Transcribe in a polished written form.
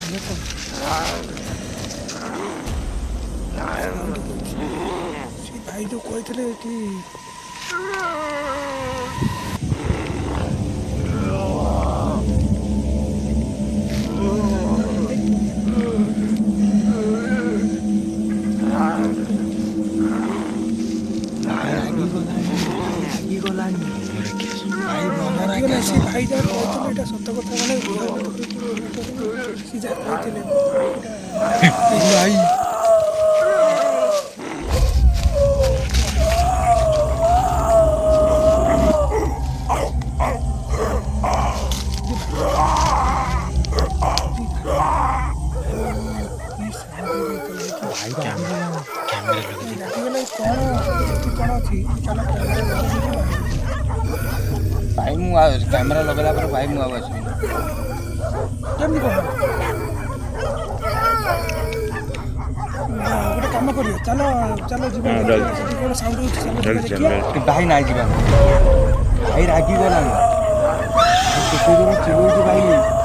ସେ ଭାଇ ଯୋଉ କହିଥିଲେ ଏଠି ସେ ଭାଇ ଯାହା କହିଥିଲେ ଏଇଟା ସତ କଥା ମାନେ ସେ ଯାହା କହିଥିଲେ ଭାଇ भाई मु कैमरा लगेला पर भाई मु आवाज କେମିତି କଣ ଗୋଟେ କାମ କରିବ ଚାଲ ଚାଲ ଯିବା ସେଠି କଣ ସାଉଣ୍ଡ ହଉଛି ଚାଲ भाई ना जीवा भाई रागी गला केते दूर चिलौची भाई